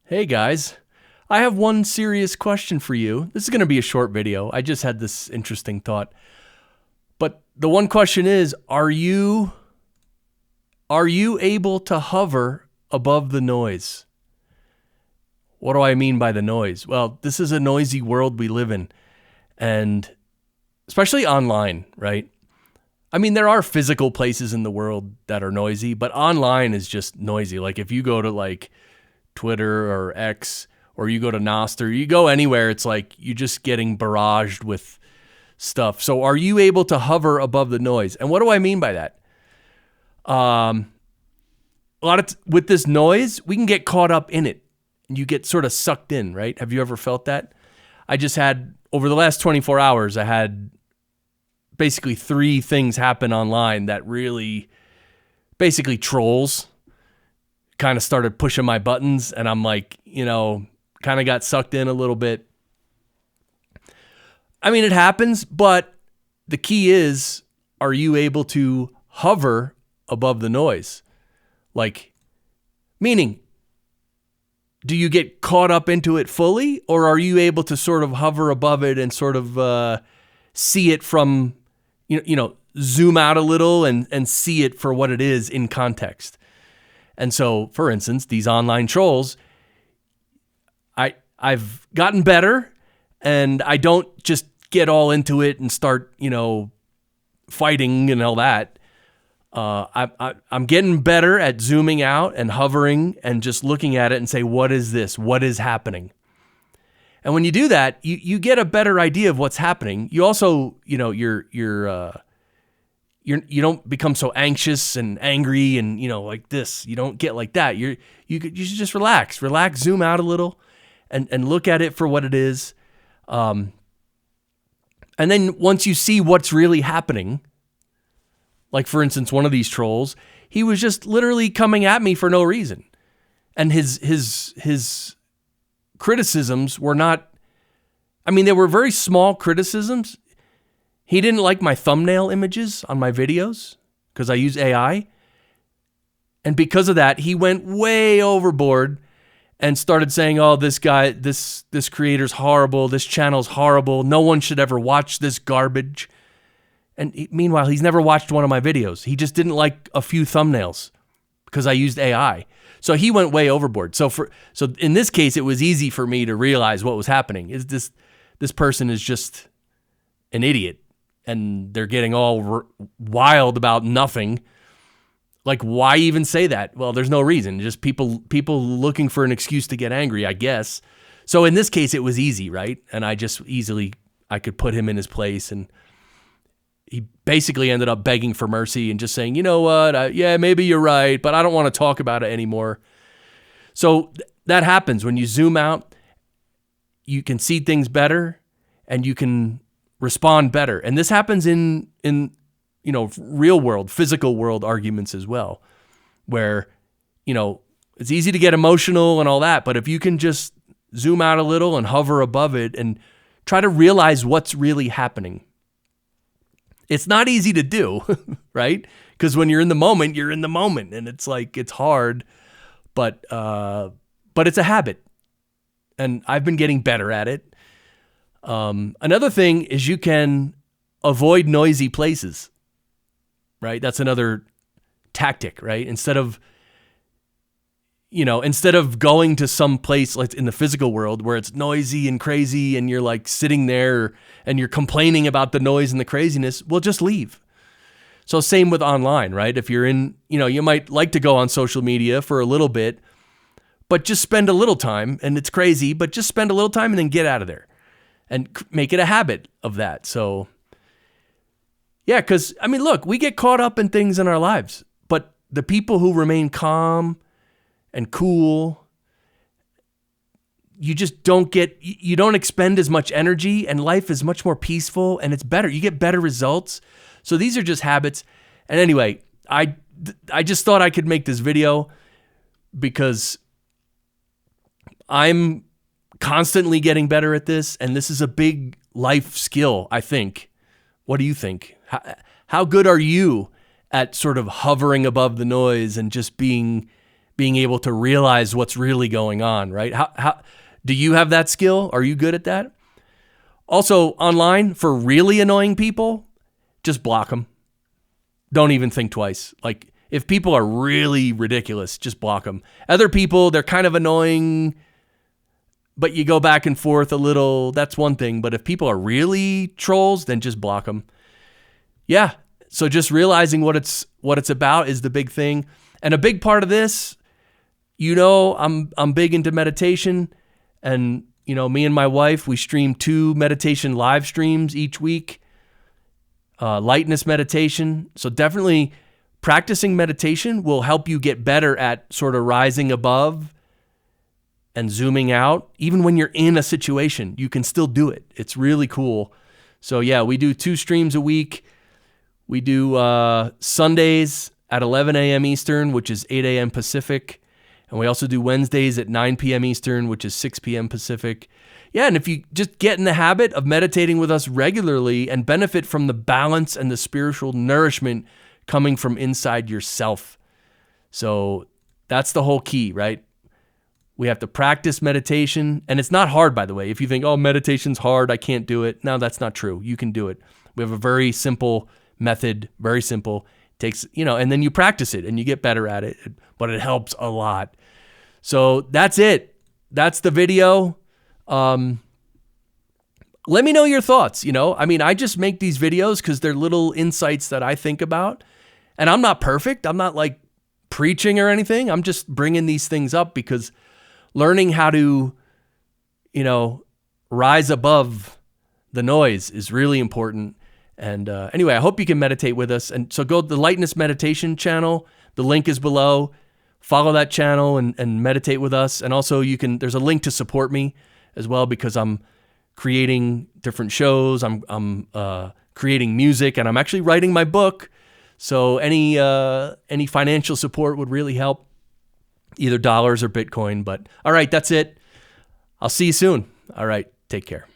Hey guys, I have one serious question for you. This is going to be a short video. I just had this interesting thought. But the one question is, are you able to hover above the noise? What do I mean by the noise? Well, this is a noisy world we live in, and especially online, right? I mean, there are physical places in the world that are noisy, but online is just noisy. Like if you go to like Twitter or X, or you go to Nostr, you go anywhere, it's like you're just getting barraged with stuff. So are you able to hover above the noise? And what do I mean by that? With this noise, we can get caught up in it. And you get sort of sucked in, right? Have you ever felt that? I just had, over the last 24 hours, I had basically 3 things happen online that really, basically trolls, kind of started pushing my buttons, and I'm like, kind of got sucked in a little bit. I mean, it happens, but the key is, are you able to hover above the noise? Like, meaning, do you get caught up into it fully, or are you able to sort of hover above it and sort of see it from, zoom out a little and see it for what it is in context? And so, for instance, these online trolls, I've gotten better, and I don't just get all into it and start, fighting and all that. I'm getting better at zooming out and hovering and just looking at it and say, what is this? What is happening? And when you do that, you get a better idea of what's happening. You also, you don't become so anxious and angry and, like this. You don't get like that. You should just relax, zoom out a little and look at it for what it is. And then once you see what's really happening, like for instance, one of these trolls, he was just literally coming at me for no reason. And his criticisms were not, they were very small criticisms. He didn't like my thumbnail images on my videos because I use AI. And because of that, he went way overboard and started saying, oh, this guy, this creator's horrible. This channel's horrible. No one should ever watch this garbage. And meanwhile, he's never watched one of my videos. He just didn't like a few thumbnails because I used AI. So he went way overboard. So in this case, it was easy for me to realize what was happening. Is this person is just an idiot. And they're getting all wild about nothing. Like, why even say that? Well, there's no reason. Just people looking for an excuse to get angry, I guess. So in this case, it was easy, right? And I could put him in his place. And he basically ended up begging for mercy and just saying, you know what? Yeah, maybe you're right, but I don't want to talk about it anymore. So that happens. When you zoom out, you can see things better and you can respond better. And this happens in real world, physical world arguments as well, where, it's easy to get emotional and all that, but if you can just zoom out a little and hover above it and try to realize what's really happening. It's not easy to do, right? Because when you're in the moment, and it's like, it's hard, but it's a habit. And I've been getting better at it. Another thing is you can avoid noisy places, right? That's another tactic, right? Instead of going to some place like in the physical world where it's noisy and crazy and you're like sitting there and you're complaining about the noise and the craziness, well, just leave. So same with online, right? If you're in, you might like to go on social media for a little bit, but just spend a little time, and it's crazy, but just spend a little time and then get out of there. And make it a habit of that. So, yeah, because, look, we get caught up in things in our lives, but the people who remain calm and cool, you just don't expend as much energy, and life is much more peaceful, and it's better. You get better results. So these are just habits. And anyway, I just thought I could make this video because I'm constantly getting better at this, and this is a big life skill, I think. What do you think? How good are you at sort of hovering above the noise and just being being able to realize what's really going on, right? How do you have that skill? Are you good at that? Also, online, for really annoying people, just block them. Don't even think twice. Like, if people are really ridiculous, just block them. Other people, they're kind of annoying, but you go back and forth a little, that's one thing. But if people are really trolls, then just block them. Yeah, so just realizing what it's about is the big thing. And a big part of this, I'm big into meditation, and me and my wife, we stream 2 meditation live streams each week, lightness meditation. So definitely practicing meditation will help you get better at sort of rising above and zooming out. Even when you're in a situation, you can still do it. It's really cool. So yeah, we do 2 streams a week. We do Sundays at 11 a.m. Eastern, which is 8 a.m. Pacific. And we also do Wednesdays at 9 p.m. Eastern, which is 6 p.m. Pacific. Yeah, and if you just get in the habit of meditating with us regularly and benefit from the balance and the spiritual nourishment coming from inside yourself. So that's the whole key, right? We have to practice meditation. And it's not hard, by the way. If you think, oh, meditation's hard, I can't do it. No, that's not true. You can do it. We have a very simple method, very simple. Takes, and then you practice it and you get better at it, but it helps a lot. So that's it. That's the video. Let me know your thoughts. I just make these videos because they're little insights that I think about, and I'm not perfect. I'm not like preaching or anything. I'm just bringing these things up because learning how to, rise above the noise is really important. And anyway, I hope you can meditate with us. And so go to the Lightness Meditation channel. The link is below. Follow that channel and meditate with us. And also there's a link to support me as well, because I'm creating different shows. I'm creating music, and I'm actually writing my book. So any financial support would really help, either dollars or Bitcoin. But all right, that's it. I'll see you soon. All right, take care.